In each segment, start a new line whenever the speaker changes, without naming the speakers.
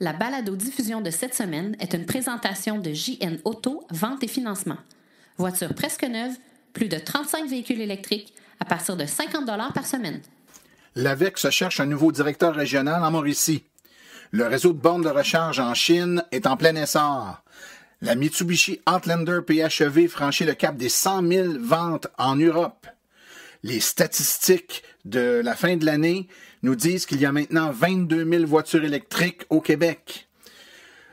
La balado-diffusion de cette semaine est une présentation de JN Auto, vente et financement. Voiture presque neuve, plus de 35 véhicules électriques à partir de 50 $ par semaine.
L'AVEC se cherche un nouveau directeur régional en Mauricie. Le réseau de bornes de recharge en Chine est en plein essor. La Mitsubishi Outlander PHEV franchit le cap des 100 000 ventes en Europe. Les statistiques de la fin de l'année nous disent qu'il y a maintenant 22 000 voitures électriques au Québec.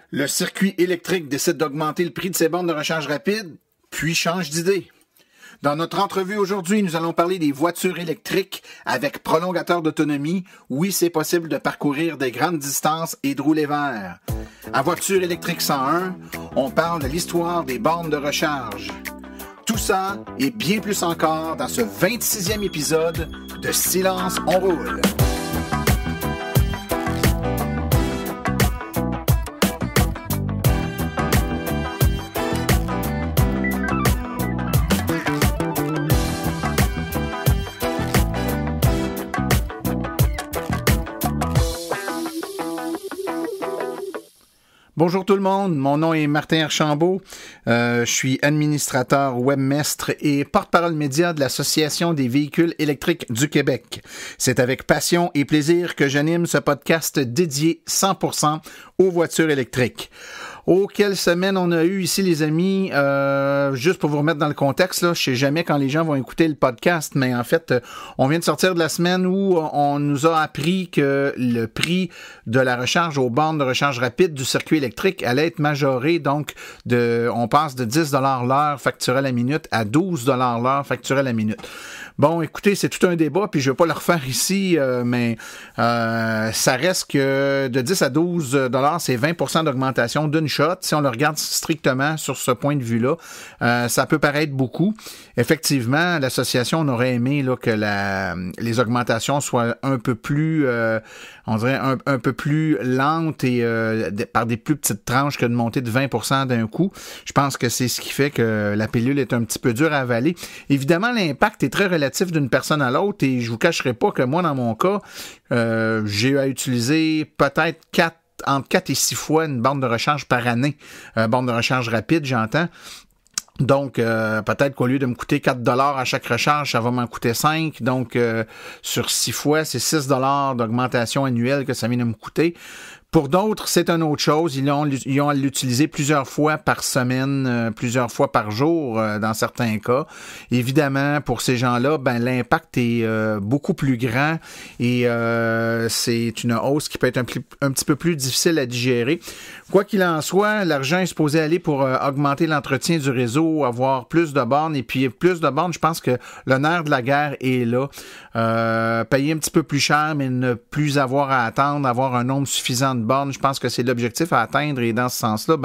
Le circuit électrique décide d'augmenter le prix de ses bornes de recharge rapide, puis change d'idée. Dans notre entrevue aujourd'hui, nous allons parler des voitures électriques avec prolongateur d'autonomie. Oui, c'est possible de parcourir des grandes distances et de rouler vert. À Voiture électrique 101, on parle de l'histoire des bornes de recharge. Tout ça et bien plus encore dans ce 26e épisode de Silence, on roule. Bonjour tout le monde, mon nom est Martin Archambault, je suis administrateur webmestre et porte-parole média de l'Association des véhicules électriques du Québec. C'est avec passion et plaisir que j'anime ce podcast dédié 100% aux voitures électriques. Oh, quelle semaine on a eu ici, les amis. Juste pour vous remettre dans le contexte, là, je sais jamais quand les gens vont écouter le podcast, mais en fait, on vient de sortir de la semaine où on nous a appris que le prix de la recharge aux bornes de recharge rapide du circuit électrique allait être majoré. Donc, on passe de 10 $ l'heure facturé à la minute à 12 $ l'heure facturé à la minute. Bon, écoutez, c'est tout un débat, puis je vais pas le refaire ici, mais ça reste que de 10 à 12 $, c'est 20% d'augmentation d'une shot. Si on le regarde strictement sur ce point de vue-là, ça peut paraître beaucoup. Effectivement, l'association on aurait aimé là, que les augmentations soient un peu plus, on dirait un peu plus lentes et par des plus petites tranches que de monter de 20% d'un coup. Je pense que c'est ce qui fait que la pilule est un petit peu dure à avaler. Évidemment, l'impact est très relatif d'une personne à l'autre et je vous cacherai pas que moi, dans mon cas, j'ai eu à utiliser peut-être entre 4 et 6 fois une borne de recharge par année. Borne de recharge rapide, j'entends. Donc, peut-être qu'au lieu de me coûter 4 $ à chaque recharge, ça va m'en coûter 5. Donc, sur 6 fois, c'est 6 $ d'augmentation annuelle que ça vient de me coûter. Pour d'autres, c'est une autre chose. Ils ont à l'utiliser plusieurs fois par semaine, plusieurs fois par jour, dans certains cas. Évidemment, pour ces gens-là, l'impact est beaucoup plus grand et c'est une hausse qui peut être un petit peu plus difficile à digérer. Quoi qu'il en soit, l'argent est supposé aller pour augmenter l'entretien du réseau, avoir plus de bornes. Et puis, plus de bornes, je pense que le nerf de la guerre est là. Payer un petit peu plus cher, mais ne plus avoir à attendre, avoir un nombre suffisant de bornes, je pense que c'est l'objectif à atteindre et dans ce sens-là,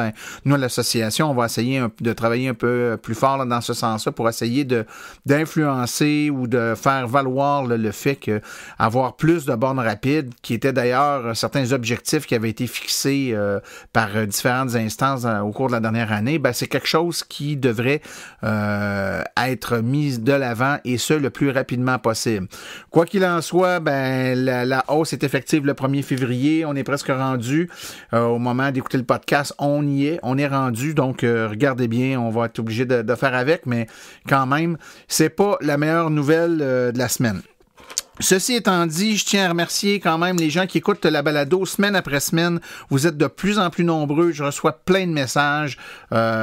nous, à l'association, on va essayer de travailler un peu plus fort là, dans ce sens-là pour essayer d'influencer ou de faire valoir le fait que avoir plus de bornes rapides, qui étaient d'ailleurs certains objectifs qui avaient été fixés par différentes instances au cours de la dernière année, c'est quelque chose qui devrait être mis de l'avant et ce, le plus rapidement possible. Quoi qu'il en soit, la hausse est effective le 1er février. On est presque rendu au moment d'écouter le podcast. On est rendu. Donc, regardez bien, on va être obligé de faire avec, mais quand même, c'est pas la meilleure nouvelle de la semaine. Ceci étant dit, je tiens à remercier quand même les gens qui écoutent la balado semaine après semaine. Vous êtes de plus en plus nombreux. Je reçois plein de messages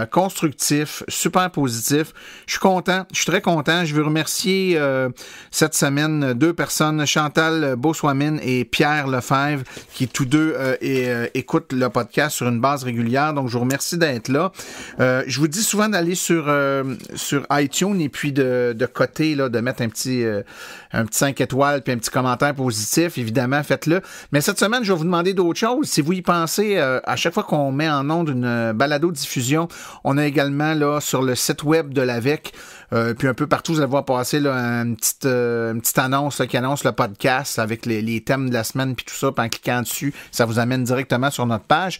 constructifs, super positifs. Je suis content, je suis très content. Je veux remercier cette semaine 2 personnes, Chantal Beausoimine et Pierre Lefebvre, qui tous deux écoutent le podcast sur une base régulière. Donc, je vous remercie d'être là. Je vous dis souvent d'aller sur iTunes et puis de coter, là, de mettre un petit 5 étoiles puis un petit commentaire positif, évidemment, faites-le. Mais cette semaine, je vais vous demander d'autres choses. Si vous y pensez, à chaque fois qu'on met en onde une balado-diffusion, on a également là sur le site web de l'AVEC, puis un peu partout, vous allez voir passer là, une petite annonce là, qui annonce le podcast avec les thèmes de la semaine puis tout ça, puis en cliquant dessus, ça vous amène directement sur notre page.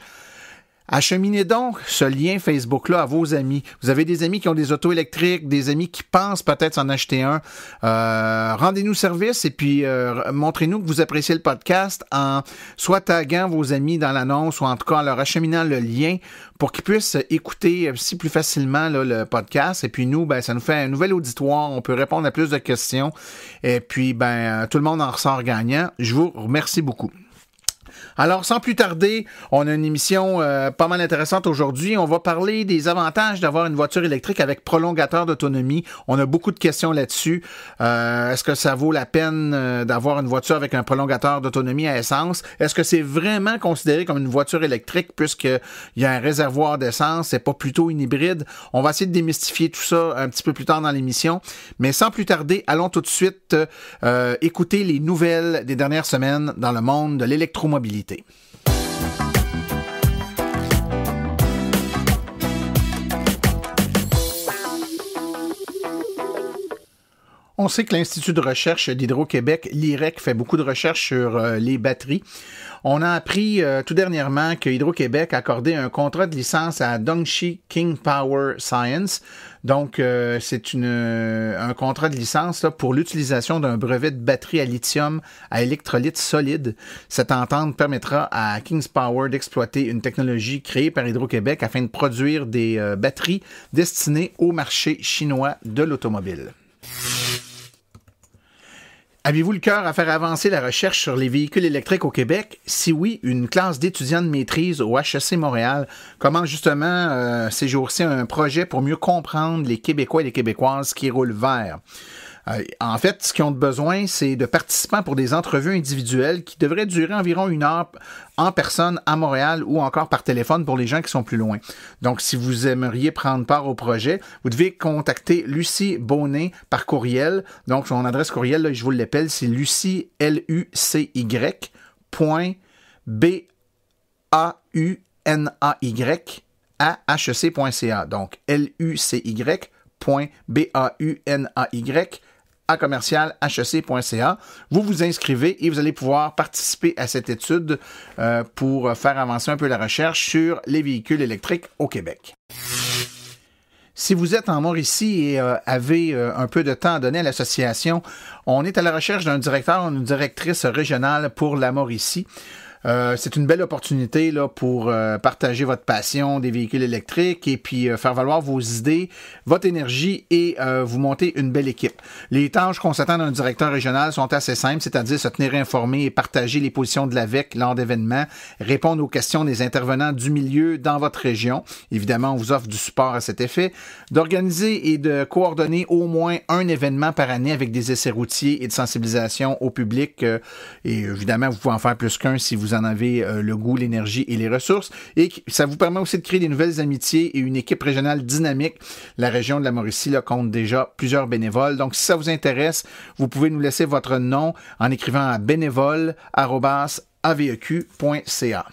Acheminez donc ce lien Facebook-là à vos amis. Vous avez des amis qui ont des autos électriques, des amis qui pensent peut-être s'en acheter un. Rendez-nous service et puis montrez-nous que vous appréciez le podcast en soit taguant vos amis dans l'annonce ou en tout cas en leur acheminant le lien pour qu'ils puissent écouter aussi plus facilement là, le podcast. Et puis nous, ça nous fait un nouvel auditoire. On peut répondre à plus de questions. Et puis, tout le monde en ressort gagnant. Je vous remercie beaucoup. Alors, sans plus tarder, on a une émission pas mal intéressante aujourd'hui. On va parler des avantages d'avoir une voiture électrique avec prolongateur d'autonomie. On a beaucoup de questions là-dessus. Est-ce que ça vaut la peine d'avoir une voiture avec un prolongateur d'autonomie à essence? Est-ce que c'est vraiment considéré comme une voiture électrique puisqu'il y a un réservoir d'essence? C'est pas plutôt une hybride? On va essayer de démystifier tout ça un petit peu plus tard dans l'émission. Mais sans plus tarder, allons tout de suite écouter les nouvelles des dernières semaines dans le monde de l'électromobilité. On sait que l'Institut de recherche d'Hydro-Québec, l'IREC, fait beaucoup de recherches sur les batteries. On a appris tout dernièrement que Hydro-Québec a accordé un contrat de licence à Dongxi King Power Science. Donc, c'est un contrat de licence là, pour l'utilisation d'un brevet de batterie à lithium à électrolyte solide. Cette entente permettra à Kings Power d'exploiter une technologie créée par Hydro-Québec afin de produire des batteries destinées au marché chinois de l'automobile. Avez-vous le cœur à faire avancer la recherche sur les véhicules électriques au Québec? Si oui, une classe d'étudiants de maîtrise au HEC Montréal commence justement ces jours-ci un projet pour mieux comprendre les Québécois et les Québécoises qui roulent vert. En fait, ce qu'ils ont besoin, c'est de participants pour des entrevues individuelles qui devraient durer environ 1 heure en personne à Montréal ou encore par téléphone pour les gens qui sont plus loin. Donc, si vous aimeriez prendre part au projet, vous devez contacter Lucie Beauné par courriel. Donc, son adresse courriel, là, je vous l'appelle, c'est lucie, Lucy, point BAUNAY à hec.ca. Donc, lucy.BAUNAY à commercial hec.ca. Vous vous inscrivez et vous allez pouvoir participer à cette étude pour faire avancer un peu la recherche sur les véhicules électriques au Québec. Si vous êtes en Mauricie et avez un peu de temps à donner à l'association, on est à la recherche d'un directeur ou une directrice régionale pour la Mauricie. C'est une belle opportunité là, pour partager votre passion des véhicules électriques et puis faire valoir vos idées, votre énergie et vous monter une belle équipe. Les tâches qu'on s'attend d'un directeur régional sont assez simples, c'est-à-dire se tenir informé et partager les positions de l'AVEC lors d'événements, répondre aux questions des intervenants du milieu dans votre région. Évidemment, on vous offre du support à cet effet. D'organiser et de coordonner au moins un événement par année avec des essais routiers et de sensibilisation au public. Et évidemment, vous pouvez en faire plus qu'un si vous en avez le goût, l'énergie et les ressources. Et ça vous permet aussi de créer des nouvelles amitiés et une équipe régionale dynamique. La région de la Mauricie là, compte déjà plusieurs bénévoles. Donc, si ça vous intéresse, vous pouvez nous laisser votre nom en écrivant à bénévole@aveq.ca.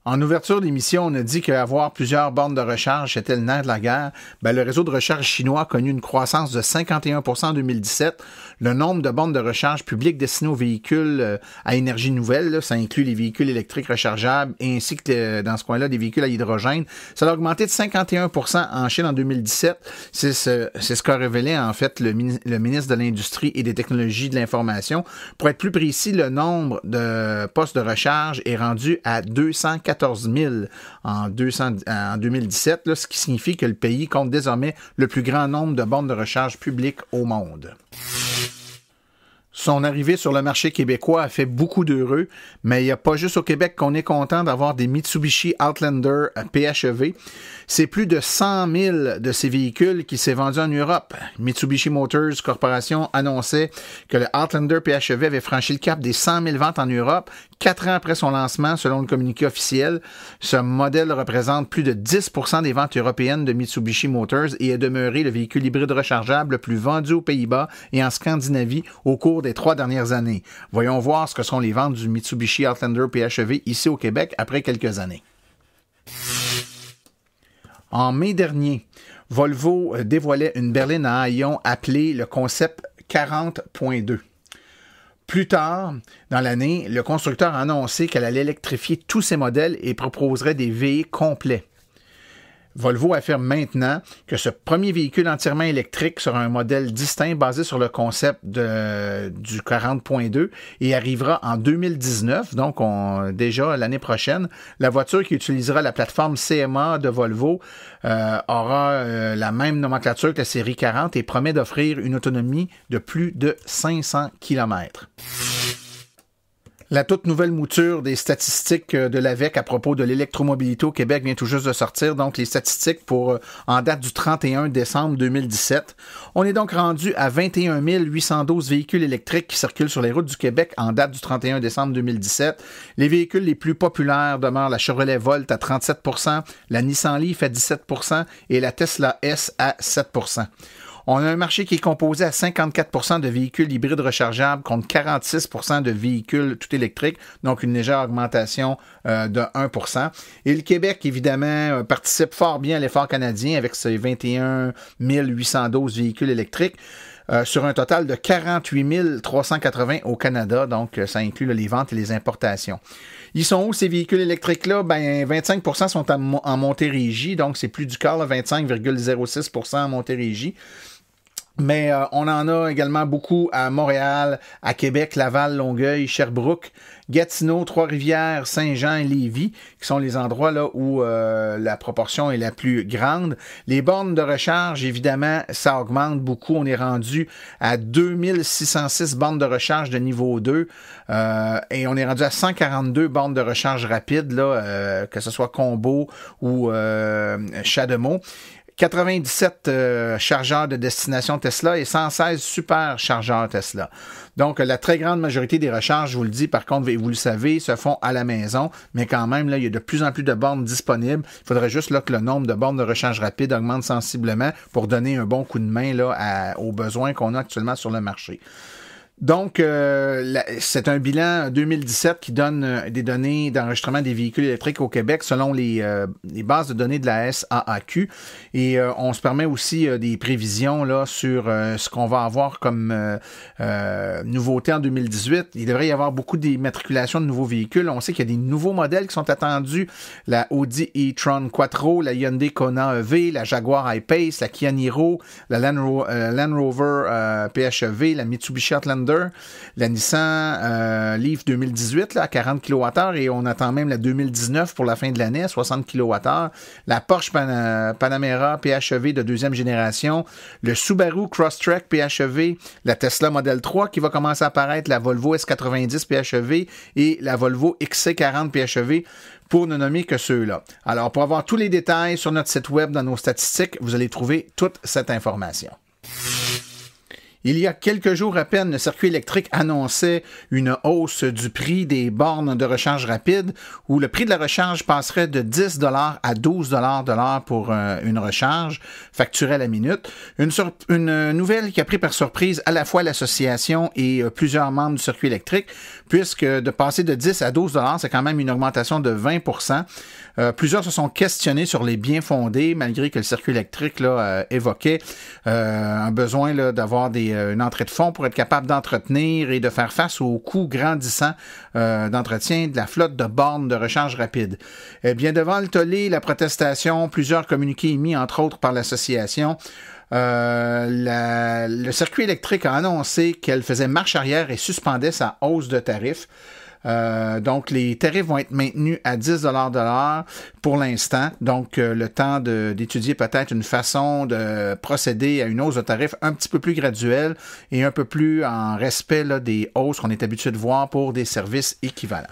En ouverture d'émission, on a dit qu'avoir plusieurs bornes de recharge, c'était le nerf de la guerre. Le réseau de recharge chinois a connu une croissance de 51% en 2017. Le nombre de bornes de recharge publiques destinées aux véhicules à énergie nouvelle, là, ça inclut les véhicules électriques rechargeables ainsi que dans ce coin-là, des véhicules à hydrogène, ça a augmenté de 51% en Chine en 2017. C'est ce qu'a révélé en fait le ministre de l'Industrie et des Technologies de l'Information. Pour être plus précis, le nombre de postes de recharge est rendu à 214 000 en 2017, là, ce qui signifie que le pays compte désormais le plus grand nombre de bornes de recharge publiques au monde. Son arrivée sur le marché québécois a fait beaucoup d'heureux, mais il n'y a pas juste au Québec qu'on est content d'avoir des Mitsubishi Outlander PHEV. C'est plus de 100 000 de ces véhicules qui s'est vendu en Europe. Mitsubishi Motors Corporation annonçait que le Outlander PHEV avait franchi le cap des 100 000 ventes en Europe 4 ans après son lancement, selon le communiqué officiel. Ce modèle représente plus de 10% des ventes européennes de Mitsubishi Motors et est demeuré le véhicule hybride rechargeable le plus vendu aux Pays-Bas et en Scandinavie au cours des 3 dernières années. Voyons voir ce que sont les ventes du Mitsubishi Outlander PHEV ici au Québec après quelques années. En mai dernier, Volvo dévoilait une berline à haillons appelée le concept 40.2. Plus tard dans l'année, le constructeur a annoncé qu'elle allait électrifier tous ses modèles et proposerait des VE complets. Volvo affirme maintenant que ce premier véhicule entièrement électrique sera un modèle distinct basé sur le concept du 40.2 et arrivera en 2019, donc déjà l'année prochaine. La voiture qui utilisera la plateforme CMA de Volvo aura la même nomenclature que la série 40 et promet d'offrir une autonomie de plus de 500 km. La toute nouvelle mouture des statistiques de l'AVEQ à propos de l'électromobilité au Québec vient tout juste de sortir. Donc, les statistiques en date du 31 décembre 2017. On est donc rendu à 21 812 véhicules électriques qui circulent sur les routes du Québec en date du 31 décembre 2017. Les véhicules les plus populaires demeurent la Chevrolet Volt à 37 %, la Nissan Leaf à 17 % et la Tesla S à 7 %. On a un marché qui est composé à 54 % de véhicules hybrides rechargeables contre 46 % de véhicules tout électriques, donc une légère augmentation de 1 %. Et le Québec, évidemment, participe fort bien à l'effort canadien avec ses 21 812 véhicules électriques. Sur un total de 48 380 au Canada, donc ça inclut les ventes et les importations. Ils sont où ces véhicules électriques-là? 25 % sont en Montérégie, donc c'est plus du quart, 25,06 % en Montérégie. Mais on en a également beaucoup à Montréal, à Québec, Laval, Longueuil, Sherbrooke, Gatineau, Trois-Rivières, Saint-Jean et Lévis, qui sont les endroits là où la proportion est la plus grande. Les bornes de recharge, évidemment, ça augmente beaucoup. On est rendu à 2606 bornes de recharge de niveau 2 et on est rendu à 142 bornes de recharge rapide, là, que ce soit Combo ou Chademo. 97 chargeurs de destination Tesla et 116 super chargeurs Tesla. Donc, la très grande majorité des recharges, je vous le dis, par contre, vous le savez, se font à la maison, mais quand même, là, il y a de plus en plus de bornes disponibles. Il faudrait juste là, que le nombre de bornes de recharge rapide augmente sensiblement pour donner un bon coup de main là, aux besoins qu'on a actuellement sur le marché. Donc, c'est un bilan 2017 qui donne des données d'enregistrement des véhicules électriques au Québec selon les bases de données de la SAAQ. Et on se permet aussi des prévisions là sur ce qu'on va avoir comme nouveauté en 2018. Il devrait y avoir beaucoup d'immatriculations de nouveaux véhicules. On sait qu'il y a des nouveaux modèles qui sont attendus. La Audi e-tron Quattro, la Hyundai Kona EV, la Jaguar I-Pace, la Kia Niro, la Land Rover PHEV, la Mitsubishi Outlander, la Nissan Leaf 2018 là, à 40 kWh et on attend même la 2019 pour la fin de l'année à 60 kWh. La Porsche Panamera PHEV de deuxième génération, le Subaru Crosstrek PHEV, la Tesla Model 3 qui va commencer à apparaître, la Volvo S90 PHEV et la Volvo XC40 PHEV pour ne nommer que ceux-là. Alors, pour avoir tous les détails sur notre site web dans nos statistiques, vous allez trouver toute cette information. Il y a quelques jours à peine, le circuit électrique annonçait une hausse du prix des bornes de recharge rapide où le prix de la recharge passerait de 10 $ à 12 $ de l'heure pour une recharge facturée à la minute. Une nouvelle qui a pris par surprise à la fois l'association et plusieurs membres du circuit électrique puisque de passer de 10 à 12 $, c'est quand même une augmentation de 20 %. Plusieurs se sont questionnés sur les biens fondés, malgré que le circuit électrique là, évoquait un besoin là, d'avoir une entrée de fonds pour être capable d'entretenir et de faire face aux coûts grandissants d'entretien de la flotte de bornes de recharge rapide. Eh bien, devant le tollé, la protestation, plusieurs communiqués émis, entre autres par l'association, le circuit électrique a annoncé qu'elle faisait marche arrière et suspendait sa hausse de tarifs. Donc, les tarifs vont être maintenus à 10 $ de l'heure pour l'instant. Donc, le temps d'étudier peut-être une façon de procéder à une hausse de tarifs un petit peu plus graduelle et un peu plus en respect là, des hausses qu'on est habitué de voir pour des services équivalents.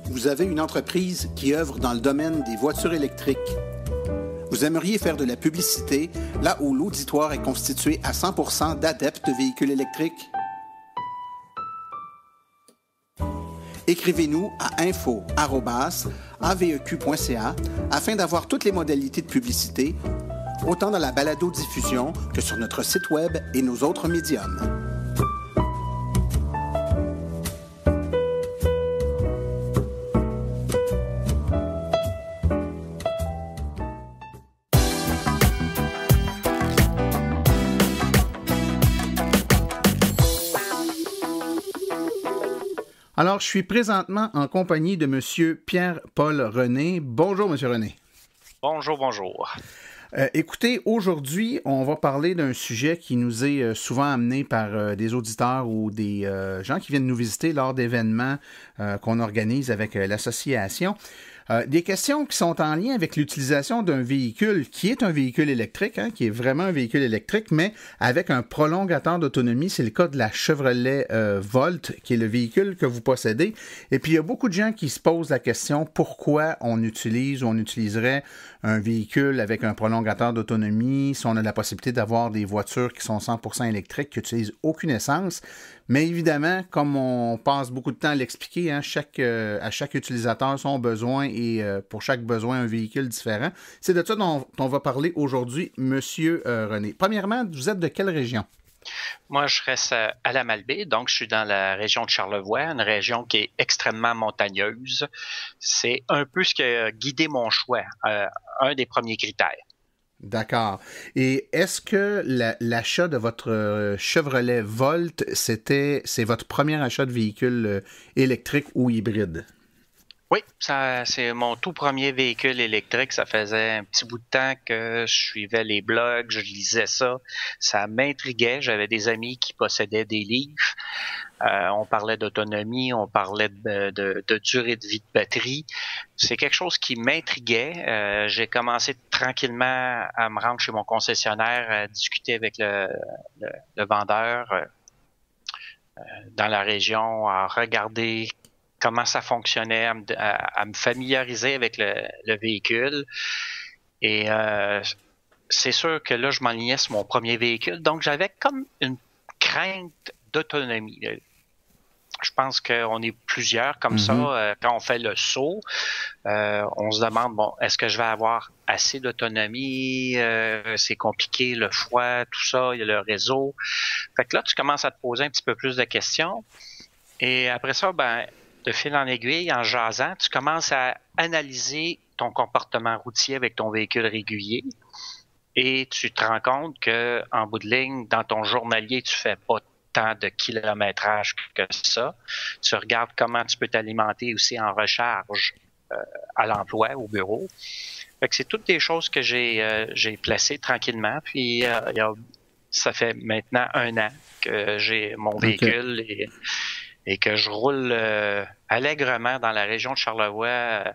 Vous avez une entreprise qui œuvre dans le domaine des voitures électriques. Vous aimeriez faire de la publicité là où l'auditoire est constitué à 100% d'adeptes de véhicules électriques? Écrivez-nous à info@aveq.ca afin d'avoir toutes les modalités de publicité, autant dans la balado-diffusion que sur notre site web et nos autres médiums. Alors, je suis présentement en compagnie de M. Pierre-Paul René. Bonjour, M. René.
Bonjour, bonjour.
Écoutez, aujourd'hui, on va parler d'un sujet qui nous est souvent amené par des auditeurs ou des gens qui viennent nous visiter lors d'événements qu'on organise avec l'association. Des questions qui sont en lien avec l'utilisation d'un véhicule qui est un véhicule électrique, qui est vraiment un véhicule électrique, mais avec un prolongateur d'autonomie. C'est le cas de la Chevrolet Volt, qui est le véhicule que vous possédez. Et puis, il y a beaucoup de gens qui se posent la question pourquoi on utilise ou on utiliserait un véhicule avec un prolongateur d'autonomie si on a la possibilité d'avoir des voitures qui sont 100% électriques, qui n'utilisent aucune essence. Mais évidemment, comme on passe beaucoup de temps à l'expliquer, à chaque utilisateur son besoin et pour chaque besoin un véhicule différent. C'est de ça dont on va parler aujourd'hui, Monsieur René. Premièrement, vous êtes de quelle région?
Moi, je reste à la Malbaie, donc je suis dans la région de Charlevoix, une région qui est extrêmement montagneuse. C'est un peu ce qui a guidé mon choix, un des premiers critères.
D'accord. Et est-ce que l'achat de votre Chevrolet Volt, c'est votre premier achat de véhicule électrique ou hybride?
Oui, c'est mon tout premier véhicule électrique. Ça faisait un petit bout de temps que je suivais les blogs, je lisais ça. Ça m'intriguait. J'avais des amis qui possédaient des livres. On parlait d'autonomie, on parlait de durée de vie de batterie. C'est quelque chose qui m'intriguait. J'ai commencé tranquillement à me rendre chez mon concessionnaire, à discuter avec le vendeur dans la région, à regarder comment ça fonctionnait, à me familiariser avec le véhicule. Et c'est sûr que là, je m'enlignais sur mon premier véhicule. Donc, j'avais comme une crainte d'autonomie. Je pense qu'on est plusieurs comme ça. Quand on fait le saut, on se demande, est-ce que je vais avoir assez d'autonomie? C'est compliqué, le froid, tout ça, il y a le réseau. Fait que là, tu commences à te poser un petit peu plus de questions. Et après ça, de fil en aiguille, en jasant, tu commences à analyser ton comportement routier avec ton véhicule régulier et tu te rends compte que, en bout de ligne, dans ton journalier, tu fais pas tant de kilométrage que ça. Tu regardes comment tu peux t'alimenter aussi en recharge à l'emploi, au bureau. Fait que c'est toutes des choses que j'ai placées tranquillement. Puis ça fait maintenant 1 an que j'ai mon véhicule et que je roule allègrement dans la région de Charlevoix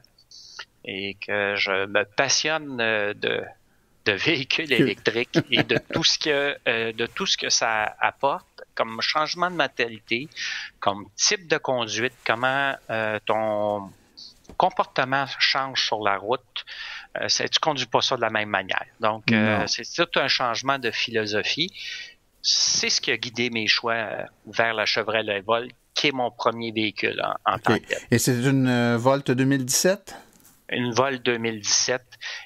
et que je me passionne de véhicules électriques et de tout ce que ça apporte comme changement de mentalité, comme type de conduite, comment ton comportement change sur la route. Tu conduis pas ça de la même manière. Donc, c'est tout un changement de philosophie. C'est ce qui a guidé mes choix vers la Chevrolet Volt, qui est mon premier véhicule en tant que tel.
Et c'est une Volt 2017?
Une Volt 2017.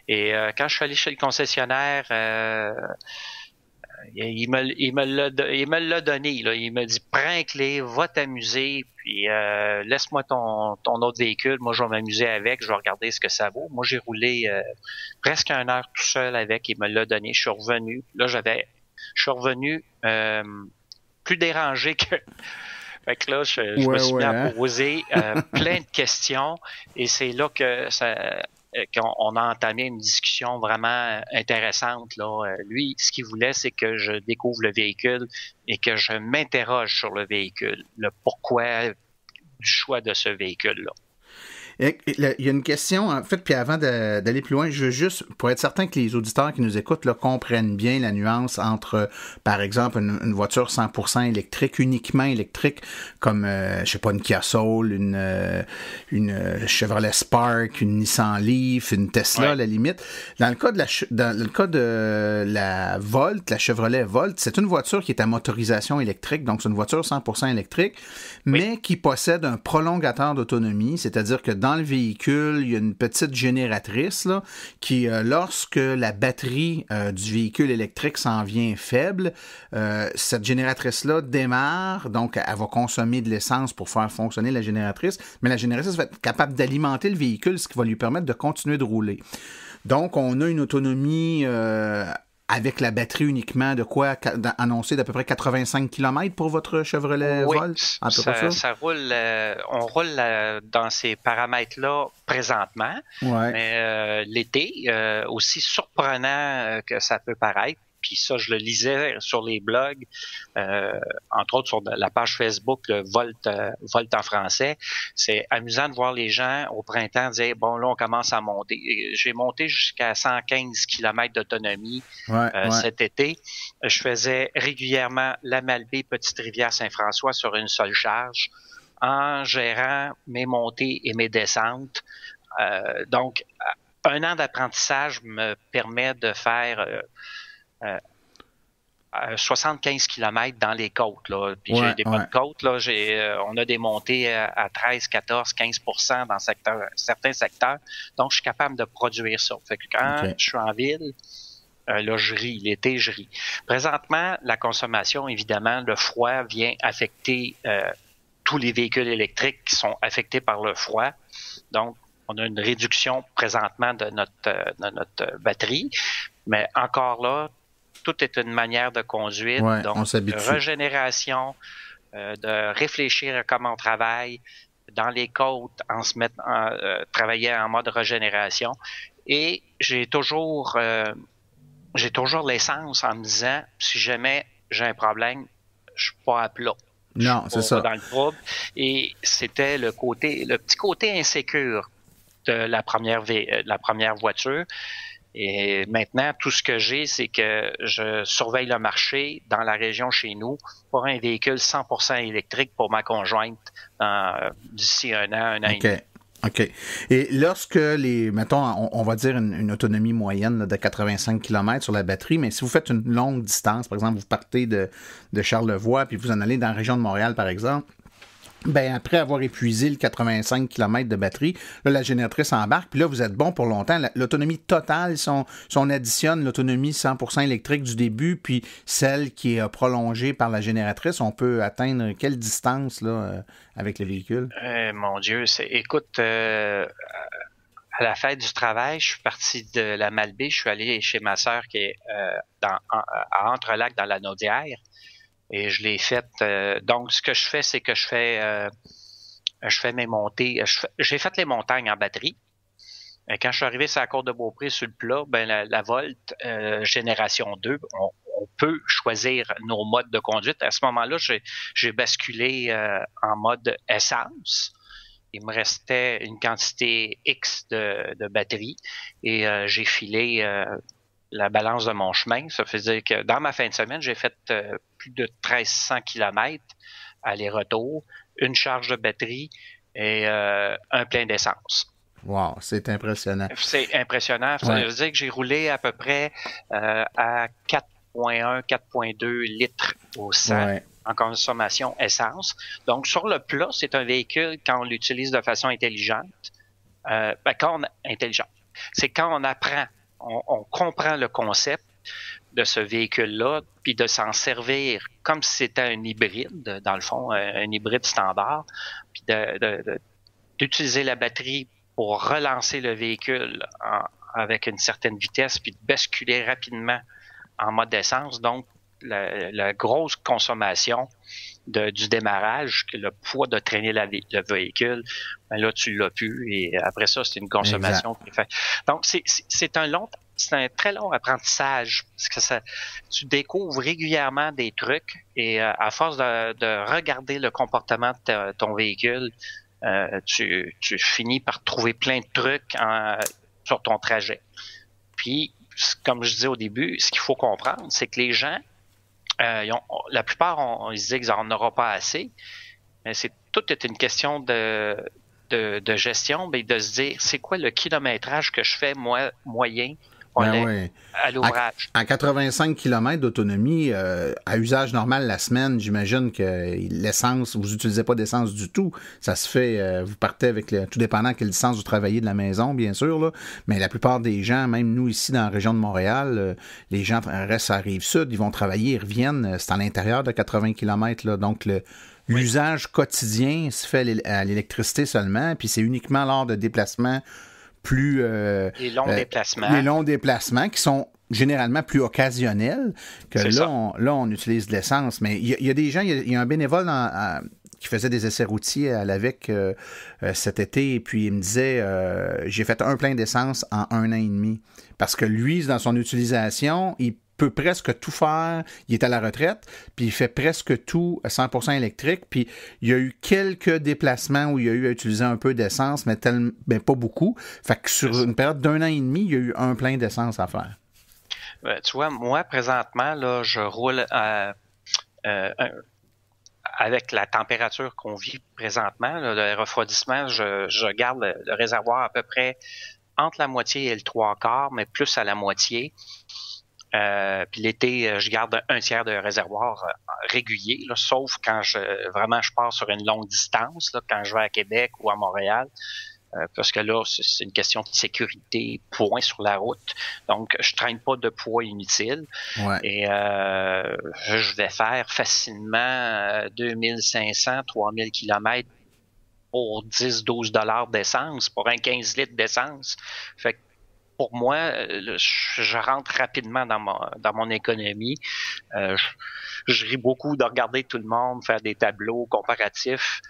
Et quand je suis allé chez le concessionnaire, il me l'a donné. Là. Il m'a dit, prends les clés, va t'amuser, puis laisse-moi ton autre véhicule. Moi, je vais m'amuser avec, je vais regarder ce que ça vaut. Moi, j'ai roulé presque 1 heure tout seul avec. Il me l'a donné. Je suis revenu. Là, je suis revenu plus dérangé que... Fait que là, je me suis mis à poser plein de questions et c'est là qu'on a entamé une discussion vraiment intéressante. Là. Lui, ce qu'il voulait, c'est que je découvre le véhicule et que je m'interroge sur le véhicule, le pourquoi du choix de ce véhicule-là.
Il y a une question, en fait, puis avant d'aller plus loin, je veux juste, pour être certain que les auditeurs qui nous écoutent là, comprennent bien la nuance entre, par exemple, une voiture 100% électrique, uniquement électrique, comme, je sais pas, une Kia Soul, une Chevrolet Spark, une Nissan Leaf, une Tesla, à la limite. Dans le cas de la Volt, la Chevrolet Volt, c'est une voiture qui est à motorisation électrique, donc c'est une voiture 100% électrique, mais qui possède un prolongateur d'autonomie, c'est-à-dire que dans le véhicule, il y a une petite génératrice là, qui, lorsque la batterie du véhicule électrique s'en vient faible, cette génératrice-là démarre, donc elle va consommer de l'essence pour faire fonctionner la génératrice, mais la génératrice va être capable d'alimenter le véhicule, ce qui va lui permettre de continuer de rouler. Donc, on a une autonomie avec la batterie uniquement, de quoi annoncer d'à peu près 85 km pour votre Chevrolet Volt?
Oui, ça roule, on roule dans ces paramètres-là présentement, mais l'été, aussi surprenant que ça peut paraître, puis ça, je le lisais sur les blogs, entre autres sur la page Facebook, le Volt en français. C'est amusant de voir les gens au printemps dire, bon, là, on commence à monter. J'ai monté jusqu'à 115 km d'autonomie cet été. Je faisais régulièrement la Malbaie, Petite-Rivière-Saint-François sur une seule charge en gérant mes montées et mes descentes. Donc, un an d'apprentissage me permet de faire 75 km dans les côtes, là. Puis j'ai des bonnes côtes, là. On a des montées à 13, 14, 15% dans certains secteurs. Donc, je suis capable de produire ça. Fait que quand je suis en ville, là, je ris. L'été, je ris. Présentement, la consommation, évidemment, le froid vient affecter tous les véhicules électriques qui sont affectés par le froid. Donc, on a une réduction présentement de notre batterie. Mais encore là, tout est une manière de conduite, donc de régénération, de réfléchir à comment on travaille dans les côtes, travailler en mode régénération. Et j'ai toujours l'essence en me disant, si jamais j'ai un problème, je suis pas à plat.
Non, c'est ça.
Dans le trouble. Et c'était le petit côté insécure de la première voiture. Et maintenant, tout ce que j'ai, c'est que je surveille le marché dans la région chez nous pour un véhicule 100% électrique pour ma conjointe d'ici un an et demi.
OK. Et lorsque mettons, on va dire une autonomie moyenne là, de 85 km sur la batterie, mais si vous faites une longue distance, par exemple, vous partez de Charlevoix, puis vous en allez dans la région de Montréal, par exemple, ben après avoir épuisé le 85 km de batterie, là, la génératrice embarque, puis là, vous êtes bon pour longtemps. L'autonomie totale, si on additionne l'autonomie 100% électrique du début, puis celle qui est prolongée par la génératrice, on peut atteindre quelle distance là avec le véhicule?
Mon Dieu, écoute, à la fête du travail, je suis parti de la Malbaie, je suis allé chez ma sœur qui est à Entrelacs dans la Naudière. Et je l'ai fait. Donc, ce que je fais, c'est que je fais mes montées. J'ai fait les montagnes en batterie. Et quand je suis arrivé sur la côte de Beaupré, sur le plat, ben la Volt génération 2, on peut choisir nos modes de conduite. À ce moment-là, j'ai basculé en mode essence. Il me restait une quantité X de batterie et j'ai filé la balance de mon chemin. Ça veut dire que dans ma fin de semaine, j'ai fait plus de 1300 km aller-retour, une charge de batterie et un plein d'essence.
Wow, c'est impressionnant.
C'est impressionnant. Ça veut dire que j'ai roulé à peu près à 4,1, 4,2 litres au 100 en consommation essence. Donc, sur le plat, c'est un véhicule quand on l'utilise de façon intelligente. C'est quand on apprend. On comprend le concept de ce véhicule-là, puis de s'en servir comme si c'était un hybride, dans le fond, un hybride standard, puis d'utiliser la batterie pour relancer le véhicule avec une certaine vitesse, puis de basculer rapidement en mode essence. Donc, la grosse consommation du démarrage, le poids de traîner le véhicule, ben là, tu l'as plus. Et après ça, c'est une consommation qui est faite. Donc, c'est un très long apprentissage parce que tu découvres régulièrement des trucs et à force de regarder le comportement de ton véhicule, tu finis par trouver plein de trucs sur ton trajet. Puis, comme je disais au début, ce qu'il faut comprendre, c'est que les gens, la plupart, ils se disent qu'ils n'en auront pas assez, mais tout est une question de gestion, mais de se dire, c'est quoi le kilométrage que je fais, moi, moyen, à l'ouvrage.
À 85 km d'autonomie, à usage normal la semaine, j'imagine que l'essence, vous n'utilisez pas d'essence du tout. Ça se fait, vous partez avec tout dépendant quelle distance vous travaillez de la maison, bien sûr, là. Mais la plupart des gens, même nous ici dans la région de Montréal, les gens restent à Rive-Sud, ils vont travailler, ils reviennent, c'est à l'intérieur de 80 km, là. Donc, l'usage quotidien se fait à l'électricité seulement, puis c'est uniquement lors de déplacements plus...
les longs déplacements.
Les longs déplacements qui sont généralement plus occasionnel que là, on utilise de l'essence. Mais il y a des gens, il y a un bénévole qui faisait des essais routiers à l'AVEC cet été, et puis il me disait j'ai fait un plein d'essence en 1 an et demi. Parce que lui, dans son utilisation, il peut presque tout faire. Il est à la retraite, puis il fait presque tout à 100% électrique. Puis il y a eu quelques déplacements où il y a eu à utiliser un peu d'essence, mais pas beaucoup. Fait que sur une période d'1 an et demi, il y a eu un plein d'essence à faire.
Tu vois, moi, présentement, là, je roule avec la température qu'on vit présentement, là, le refroidissement, je garde le réservoir à peu près entre la moitié et le 3/4, mais plus à la moitié. Puis l'été, je garde un tiers de réservoir régulier, là, sauf quand je pars sur une longue distance, là, quand je vais à Québec ou à Montréal, parce que là, c'est une question de sécurité, point sur la route. Donc, je traîne pas de poids inutile.
Ouais.
Et je vais faire facilement 2500, 3000 kilomètres pour 10-12 $ d'essence, pour un 15 litres d'essence. Fait que pour moi, je rentre rapidement dans mon économie. Je ris beaucoup de regarder tout le monde faire des tableaux comparatifs.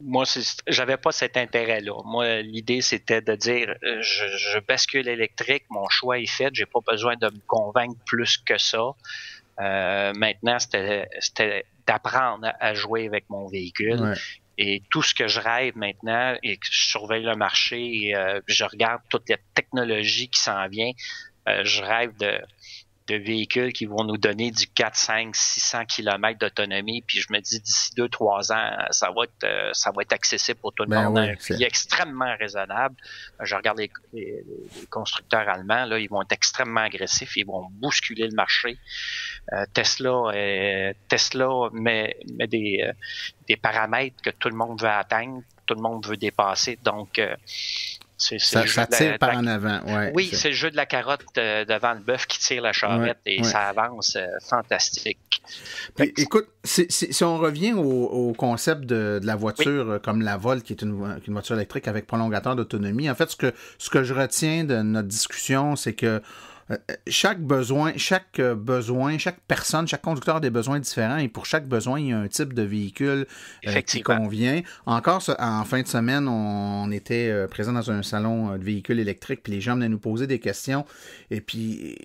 Moi, j'avais pas cet intérêt-là. Moi, l'idée, c'était de dire, je bascule électrique, mon choix est fait, j'ai pas besoin de me convaincre plus que ça. Maintenant, c'était d'apprendre à jouer avec mon véhicule.
Ouais.
Et tout ce que je rêve maintenant, et que je surveille le marché, et je regarde toute la technologie qui s'en vient, je rêve de véhicules qui vont nous donner du 4, 5, 600 km d'autonomie, puis je me dis d'ici 2-3 ans, ça va être accessible pour tout le monde à un prix extrêmement raisonnable. Je regarde les constructeurs allemands, là, ils vont être extrêmement agressifs, ils vont bousculer le marché. Tesla met des paramètres que tout le monde veut atteindre, tout le monde veut dépasser, donc
ça tire par en avant. Ouais,
oui, c'est le jeu de la carotte devant le bœuf qui tire la charrette et ça avance fantastique.
Puis, écoute, si on revient au concept de la voiture comme la Volt, qui est une voiture électrique avec prolongateur d'autonomie, en fait, ce que je retiens de notre discussion, c'est que chaque personne, chaque conducteur a des besoins différents et pour chaque besoin, il y a un type de véhicule qui convient. Encore en fin de semaine, on était présent dans un salon de véhicules électriques puis les gens venaient nous poser des questions et puis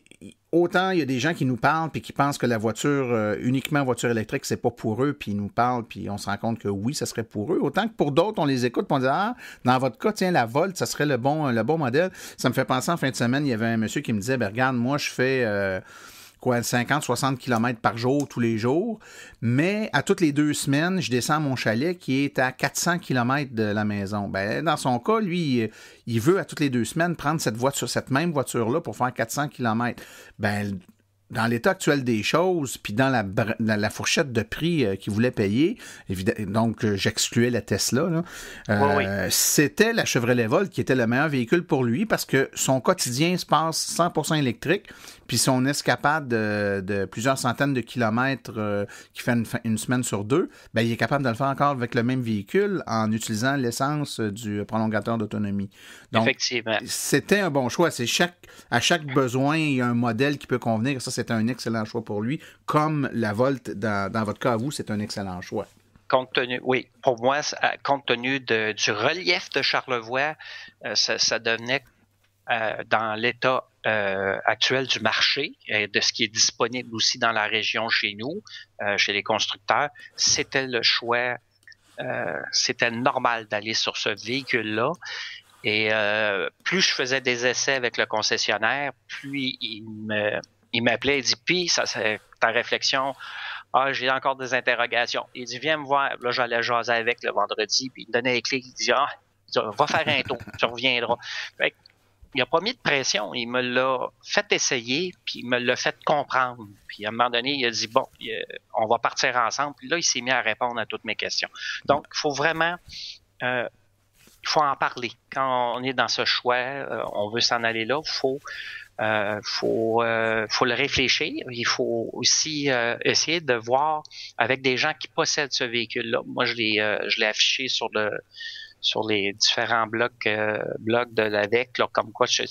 autant il y a des gens qui nous parlent puis qui pensent que la voiture, uniquement voiture électrique, c'est pas pour eux, puis ils nous parlent, puis on se rend compte que oui, ça serait pour eux. Autant que pour d'autres, on les écoute, puis on dit dans votre cas, tiens, la Volt, ça serait le bon modèle. Ça me fait penser en fin de semaine, il y avait un monsieur qui me disait, regarde, moi, je fais 50-60 km par jour, tous les jours, mais à toutes les 2 semaines, je descends à mon chalet qui est à 400 km de la maison. Ben, dans son cas, lui, il veut à toutes les 2 semaines prendre cette même voiture-là pour faire 400 km. Ben, dans l'état actuel des choses, puis dans la fourchette de prix qu'il voulait payer, donc j'excluais la Tesla, là, c'était la Chevrolet Volt qui était le meilleur véhicule pour lui parce que son quotidien se passe 100% électrique, puis son escapade de plusieurs centaines de kilomètres qui fait une semaine sur 2, ben, il est capable de le faire encore avec le même véhicule en utilisant l'essence du prolongateur d'autonomie. Donc,
effectivement,
c'était un bon choix. À chaque besoin, il y a un modèle qui peut convenir. Ça, c'est un excellent choix pour lui. Comme la Volt, dans votre cas à vous, c'est un excellent choix.
Pour moi, compte tenu du relief de Charlevoix, ça devenait dans l'état actuel du marché, de ce qui est disponible aussi dans la région chez nous, chez les constructeurs, c'était le choix, c'était normal d'aller sur ce véhicule-là. Et plus je faisais des essais avec le concessionnaire, plus il m'appelait, il dit, puis ça c'est ta réflexion, j'ai encore des interrogations. Il dit, viens me voir. Là, j'allais jaser avec le vendredi, puis il me donnait les clés, il dit, va faire un tour, tu reviendras. Fait que, il n'a pas mis de pression, il me l'a fait essayer, puis il me l'a fait comprendre. Puis à un moment donné, il a dit, bon, on va partir ensemble. Puis là, il s'est mis à répondre à toutes mes questions. Donc, il faut vraiment... il faut en parler. Quand on est dans ce choix, on veut s'en aller là, faut le réfléchir. Il faut aussi essayer de voir avec des gens qui possèdent ce véhicule-là. Moi, je l'ai affiché sur les différents blogs de l'AVEC, là, comme quoi je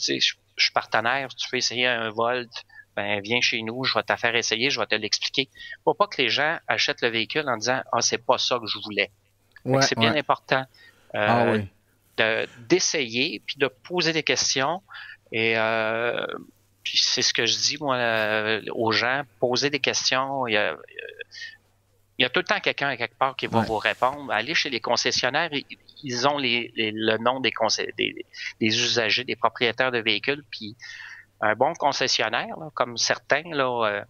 je suis partenaire, tu veux essayer un Volt, ben viens chez nous, je vais te faire essayer, je vais te l'expliquer. Faut pas que les gens achètent le véhicule en disant c'est pas ça que je voulais. C'est bien important d'essayer puis de poser des questions et puis c'est ce que je dis moi aux gens, poser des questions. Il y a tout le temps quelqu'un à quelque part qui va vous répondre. Allez chez les concessionnaires, ils ont le nom des usagers, des propriétaires de véhicules, puis un bon concessionnaire, là, comme certains, là,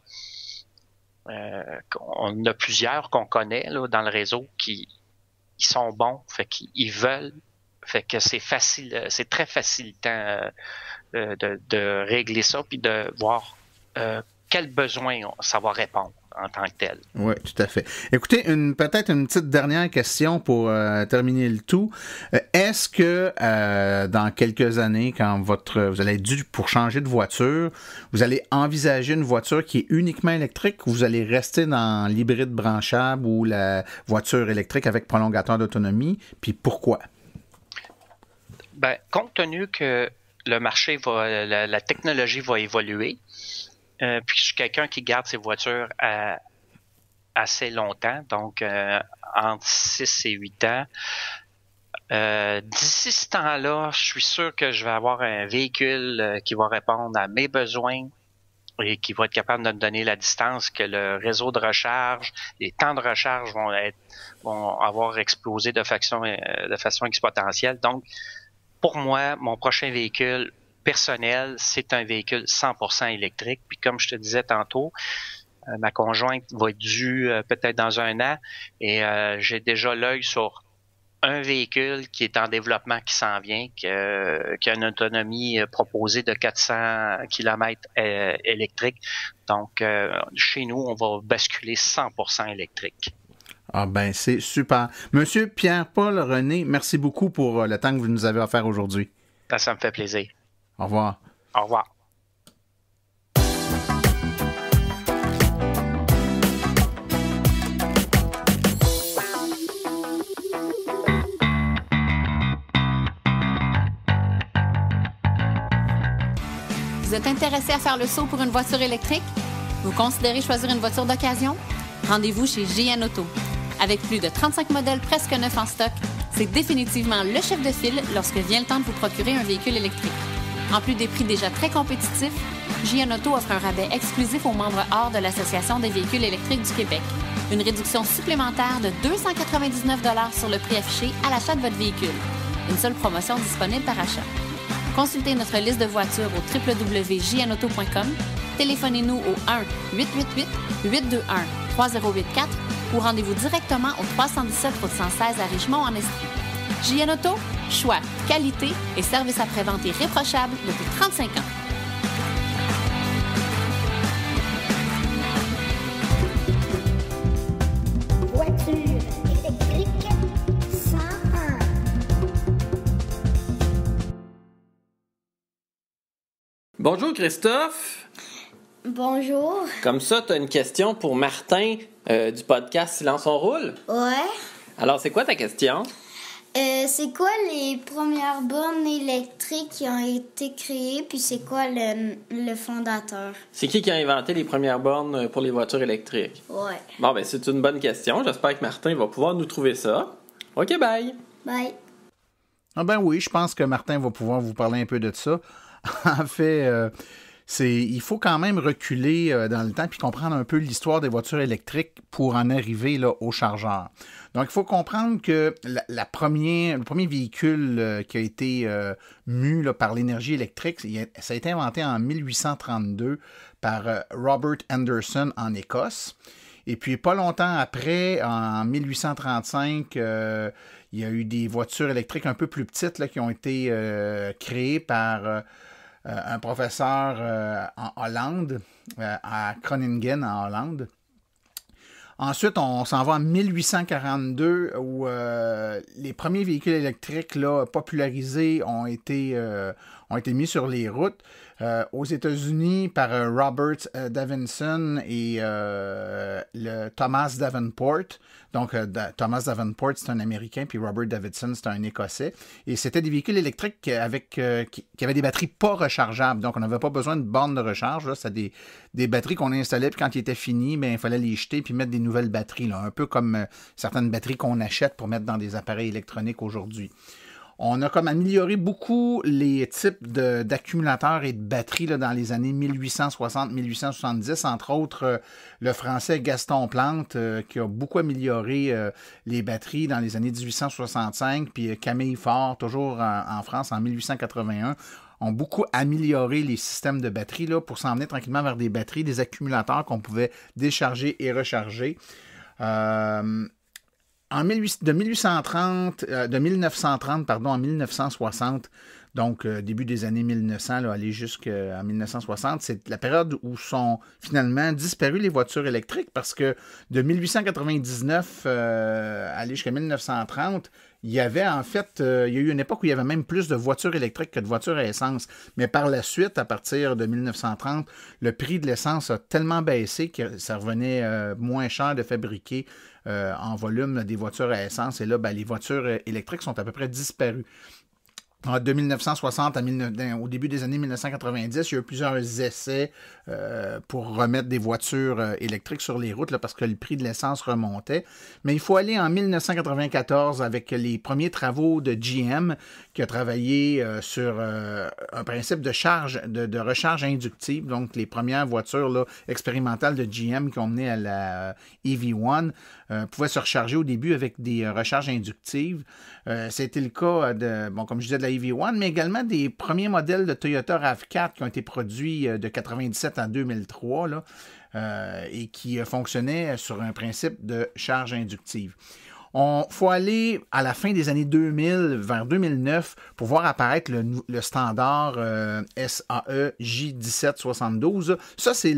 on a plusieurs qu'on connaît là, dans le réseau qui sont bons, fait qu'ils veulent, fait que c'est facile, c'est très facilitant de régler ça, puis de voir quels besoins ça va répondre en tant que tel.
Oui, tout à fait. Écoutez, peut-être une petite dernière question pour terminer le tout. Est-ce que dans quelques années, quand vous allez être dû pour changer de voiture, vous allez envisager une voiture qui est uniquement électrique ou vous allez rester dans l'hybride branchable ou la voiture électrique avec prolongateur d'autonomie? Puis pourquoi?
Ben, compte tenu que le marché la technologie va évoluer, puis je suis quelqu'un qui garde ses voitures assez longtemps, donc entre 6 et 8 ans. D'ici ce temps-là, je suis sûr que je vais avoir un véhicule qui va répondre à mes besoins et qui va être capable de me donner la distance que le réseau de recharge, les temps de recharge vont avoir explosé de façon exponentielle. Donc, pour moi, mon prochain véhicule personnel, c'est un véhicule 100% électrique. Puis comme je te disais tantôt, ma conjointe va être due peut-être dans un an et j'ai déjà l'œil sur un véhicule qui est en développement, qui s'en vient, qui a une autonomie proposée de 400 km électrique. Donc, chez nous, on va basculer 100% électrique.
Ah ben, c'est super. Monsieur Pierre-Paul René, merci beaucoup pour le temps que vous nous avez offert aujourd'hui.
Ça me fait plaisir.
Au revoir.
Au revoir.
Vous êtes intéressé à faire le saut pour une voiture électrique? Vous considérez choisir une voiture d'occasion? Rendez-vous chez JN Auto. Avec plus de 35 modèles presque neufs en stock, c'est définitivement le chef de file lorsque vient le temps de vous procurer un véhicule électrique. En plus des prix déjà très compétitifs, JN Auto offre un rabais exclusif aux membres hors de l'Association des véhicules électriques du Québec. Une réduction supplémentaire de 299 $ sur le prix affiché à l'achat de votre véhicule. Une seule promotion disponible par achat. Consultez notre liste de voitures au www.jnauto.com. Téléphonez-nous au 1-888-821-3084 ou rendez-vous directement au 317 route 116 à Richemont en Estrie. JN Auto, choix, qualité et service après-vente irréprochable depuis 35 ans.
Voiture électrique 101.
Bonjour Christophe.
Bonjour.
Comme ça, tu as une question pour Martin du podcast Silence on roule.
Ouais.
Alors, c'est quoi ta question?
C'est quoi les premières bornes électriques qui ont été créées, puis c'est quoi le fondateur?
C'est qui a inventé les premières bornes pour les voitures électriques?
Ouais.
Bon, ben c'est une bonne question. J'espère que Martin va pouvoir nous trouver ça. OK, bye.
Bye.
Ah ben oui, je pense que Martin va pouvoir vous parler un peu de ça. En fait, il faut quand même reculer dans le temps puis comprendre un peu l'histoire des voitures électriques pour en arriver là, au chargeur. Donc, il faut comprendre que le premier véhicule qui a été mu là, par l'énergie électrique, ça a été inventé en 1832 par Robert Anderson en Écosse. Et puis, pas longtemps après, en 1835, il y a eu des voitures électriques un peu plus petites là, qui ont été créées par un professeur en Hollande, à Groningen, en Hollande. Ensuite, on s'en va en 1842, où les premiers véhicules électriques là, popularisés ont été mis sur les routes. aux États-Unis par Robert Davidson et le Thomas Davenport. Donc, Thomas Davenport, c'est un Américain, puis Robert Davidson, c'est un Écossais. Et c'était des véhicules électriques qui avaient des batteries pas rechargeables. Donc, on n'avait pas besoin de bornes de recharge. Là. C'était des batteries qu'on installait, puis quand ils étaient finis, il fallait les jeter puis mettre des nouvelles batteries. Là. Un peu comme certaines batteries qu'on achète pour mettre dans des appareils électroniques aujourd'hui. On a comme amélioré beaucoup les types d'accumulateurs et de batteries là, dans les années 1860-1870, entre autres le français Gaston Plante qui a beaucoup amélioré les batteries dans les années 1865, puis Camille Faure, toujours en France, en 1881, ont beaucoup amélioré les systèmes de batteries là, pour s'en venir tranquillement vers des batteries, des accumulateurs qu'on pouvait décharger et recharger. De 1930 à 1960, donc début des années 1900, là, aller jusqu'à 1960, c'est la période où sont finalement disparues les voitures électriques parce que de 1899 aller jusqu'à 1930, il y avait en fait, il y a eu une époque où il y avait même plus de voitures électriques que de voitures à essence. Mais par la suite, à partir de 1930, le prix de l'essence a tellement baissé que ça revenait moins cher de fabriquer en volume des voitures à essence. Et là, les voitures électriques sont à peu près disparues. De 1960 au début des années 1990, il y a eu plusieurs essais pour remettre des voitures électriques sur les routes là, parce que le prix de l'essence remontait. Mais il faut aller en 1994 avec les premiers travaux de GM qui a travaillé sur un principe de recharge inductive. Donc, les premières voitures là, expérimentales de GM qui ont mené à la EV1 pouvaient se recharger au début avec des recharges inductives. C'était le cas comme je disais, de la EV1, mais également des premiers modèles de Toyota RAV4 qui ont été produits de 1997 à 2003 là, et qui fonctionnaient sur un principe de charge inductive. Faut aller à la fin des années 2000, vers 2009, pour voir apparaître le standard SAE J1772. Ça, c'est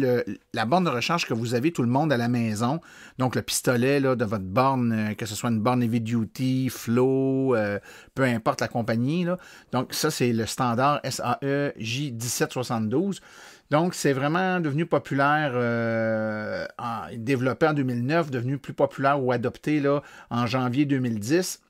la borne de recharge que vous avez tout le monde à la maison. Donc, le pistolet là, de votre borne, que ce soit une borne Heavy Duty, Flow, peu importe la compagnie. Là. Donc, ça, c'est le standard SAE J1772. Donc, c'est vraiment devenu populaire, développé en 2009, devenu plus populaire ou adopté là, en janvier 2010.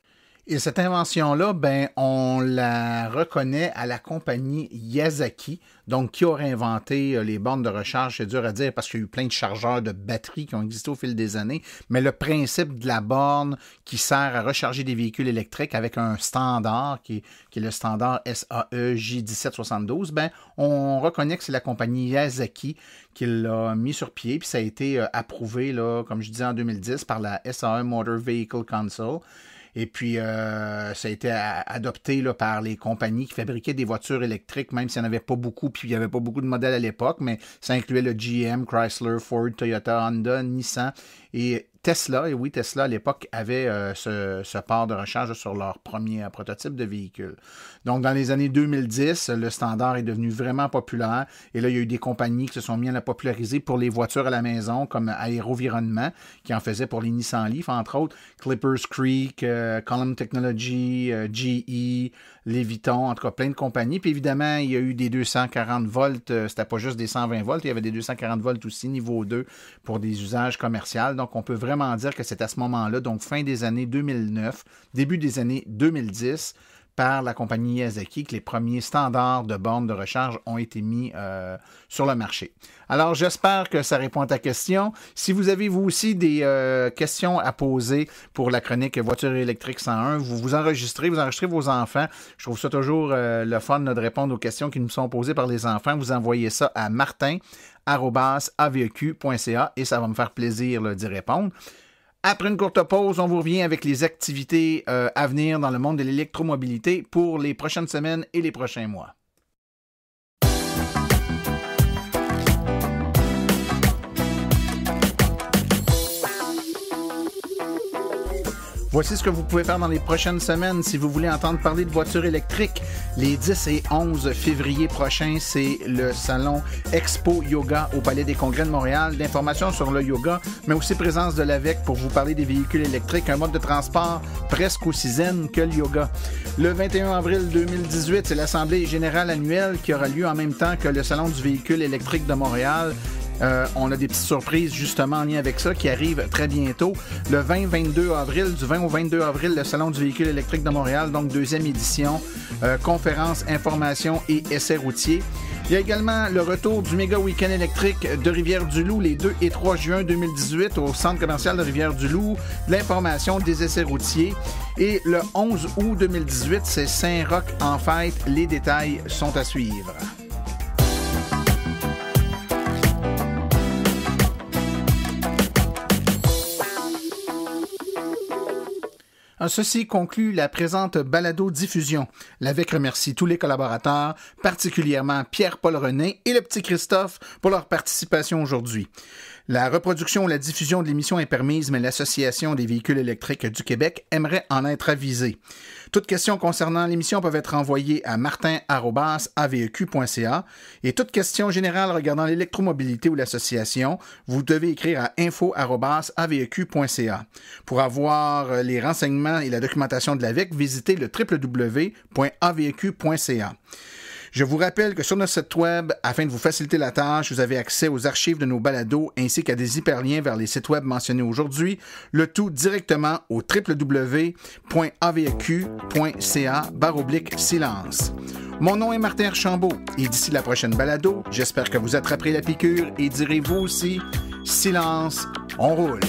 Et cette invention-là, on la reconnaît à la compagnie Yazaki, donc qui aurait inventé les bornes de recharge. C'est dur à dire parce qu'il y a eu plein de chargeurs de batteries qui ont existé au fil des années, mais le principe de la borne qui sert à recharger des véhicules électriques avec un standard, qui est le standard SAE J1772, on reconnaît que c'est la compagnie Yazaki qui l'a mis sur pied, puis ça a été approuvé, là, comme je disais, en 2010 par la SAE Motor Vehicle Council. Et puis, ça a été adopté là, par les compagnies qui fabriquaient des voitures électriques, même s'il n'y en avait pas beaucoup, puis il n'y avait pas beaucoup de modèles à l'époque, mais ça incluait le GM, Chrysler, Ford, Toyota, Honda, Nissan et Tesla. Et oui, Tesla, à l'époque, avait ce port de recharge sur leur premier prototype de véhicule. Donc, dans les années 2010, le standard est devenu vraiment populaire. Et là, il y a eu des compagnies qui se sont mis à la populariser pour les voitures à la maison, comme Aérovironnement, qui en faisait pour les Nissan Leaf, entre autres, Clippers Creek, Column Technology, GE, Leviton, en tout cas, plein de compagnies. Puis évidemment, il y a eu des 240 volts. C'était pas juste des 120 volts, il y avait des 240 volts aussi, niveau 2, pour des usages commerciaux. Donc, on peut vraiment dire que c'est à ce moment-là, donc fin des années 2009, début des années 2010, par la compagnie Yazaki, que les premiers standards de bornes de recharge ont été mis sur le marché. Alors, j'espère que ça répond à ta question. Si vous avez, vous aussi, des questions à poser pour la chronique Voiture électrique 101, vous enregistrez vos enfants. Je trouve ça toujours le fun de répondre aux questions qui nous sont posées par les enfants. Vous envoyez ça à martin@aveq.ca et ça va me faire plaisir là, d'y répondre. Après une courte pause, on vous revient avec les activités à venir dans le monde de l'électromobilité pour les prochaines semaines et les prochains mois. Voici ce que vous pouvez faire dans les prochaines semaines si vous voulez entendre parler de voitures électriques. Les 10 et 11 février prochains, c'est le salon Expo Yoga au Palais des Congrès de Montréal. D'informations sur le yoga, mais aussi présence de l'AVEC pour vous parler des véhicules électriques, un mode de transport presque aussi zen que le yoga. Le 21 avril 2018, c'est l'Assemblée générale annuelle qui aura lieu en même temps que le salon du véhicule électrique de Montréal. On a des petites surprises justement en lien avec ça qui arrivent très bientôt. Le 20-22 avril, du 20 au 22 avril, le Salon du véhicule électrique de Montréal, donc deuxième édition, conférences, informations et essais routiers. Il y a également le retour du méga week-end électrique de Rivière-du-Loup les 2 et 3 juin 2018 au centre commercial de Rivière-du-Loup, de l'information, des essais routiers. Et le 11 août 2018, c'est Saint-Roch en fête. Les détails sont à suivre. Ceci conclut la présente balado-diffusion. L'AVEC remercie tous les collaborateurs, particulièrement Pierre-Paul René et le petit Christophe pour leur participation aujourd'hui. La reproduction ou la diffusion de l'émission est permise, mais l'Association des véhicules électriques du Québec aimerait en être avisée. Toutes questions concernant l'émission peuvent être envoyées à martin@aveq.ca et toute question générale regardant l'électromobilité ou l'association, vous devez écrire à info@aveq.ca. Pour avoir les renseignements et la documentation de l'AVEC, visitez le www.aveq.ca. Je vous rappelle que sur notre site web, afin de vous faciliter la tâche, vous avez accès aux archives de nos balados ainsi qu'à des hyperliens vers les sites web mentionnés aujourd'hui, le tout directement au www.aveq.ca/silence. Mon nom est Martin Archambault et d'ici la prochaine balado, j'espère que vous attraperez la piqûre et direz vous aussi, silence, on roule.